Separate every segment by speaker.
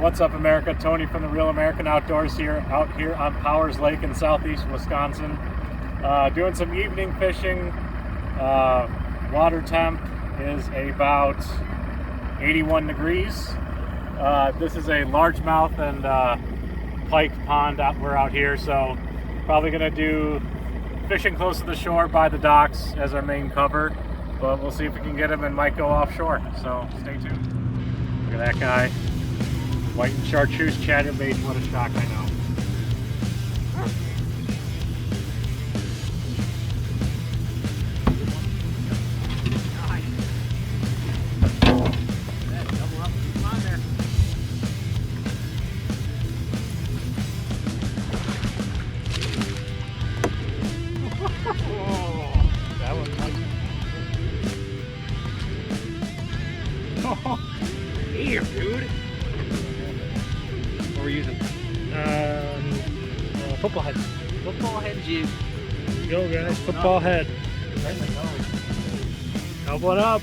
Speaker 1: What's up, America? Tony from the Real American Outdoors here, out here on Powers Lake in southeast Wisconsin. Doing some evening fishing. Water temp is about 81 degrees. This is a largemouth and pike pond we're out here, so probably gonna do fishing close to the shore by the docks as our main cover, but we'll see if we can get him and might go offshore, so stay tuned. Look at that guy. White and chartreuse chatterbait, what a shock, I know.
Speaker 2: Here, dude. What we're using?
Speaker 1: Football head.
Speaker 2: Football head jig.
Speaker 1: Go guys, football head. Help one up.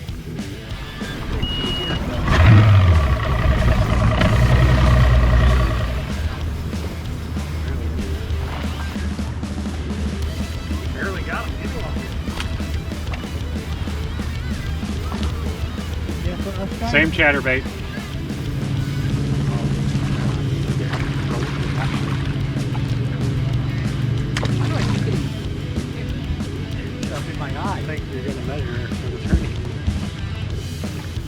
Speaker 2: Barely got him.
Speaker 1: Same chatterbait.
Speaker 2: Stuff in my eye.
Speaker 1: I think you're going to measure for the turning.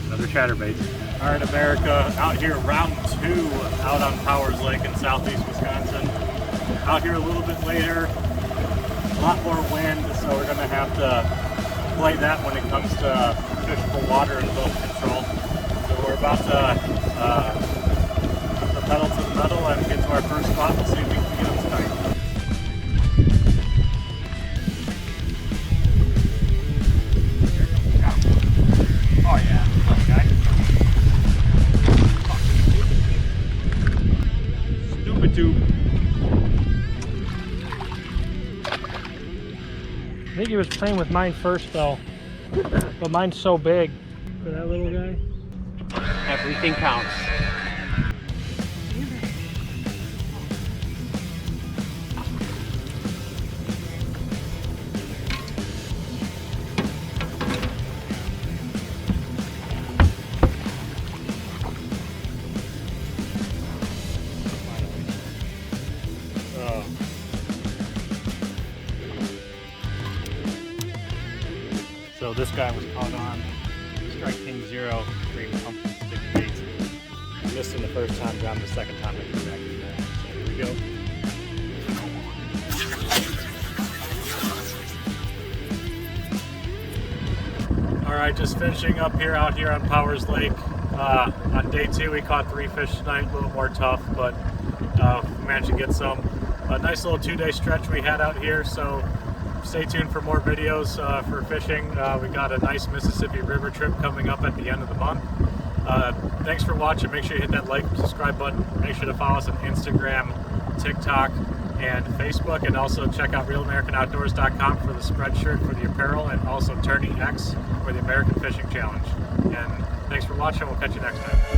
Speaker 1: Another chatterbait. All right, America, out here round 2 out on Powers Lake in southeast Wisconsin. Out here a little bit later, a lot more wind, so we're going to have to play that when it comes to fishable water and boat control. So we're about to put the pedal to the metal and get to our first spot. We'll see if we can get them tonight.
Speaker 2: Oh yeah. Okay. Stupid tube.
Speaker 3: I think he was playing with mine first though, but mine's so big for that little guy.
Speaker 2: Everything counts.
Speaker 1: So this guy was caught on Strike King 0 green pumpkin stick bait. I missed him the first time, got him the second time I came back in there. So here we go. Alright, just finishing up here out here on Powers Lake. On day 2 we caught 3 fish tonight, a little more tough, but we managed to get some. A nice little 2-day stretch we had out here, so stay tuned for more videos for fishing. We got a nice Mississippi River trip coming up at the end of the month. Thanks for watching. Make sure you hit that like and subscribe button. Make sure to follow us on Instagram, TikTok, and Facebook. And also check out RealAmericanOutdoors.com for the spreadshirt for the apparel, and also Tourney X for the American Fishing Challenge. And thanks for watching. We'll catch you next time.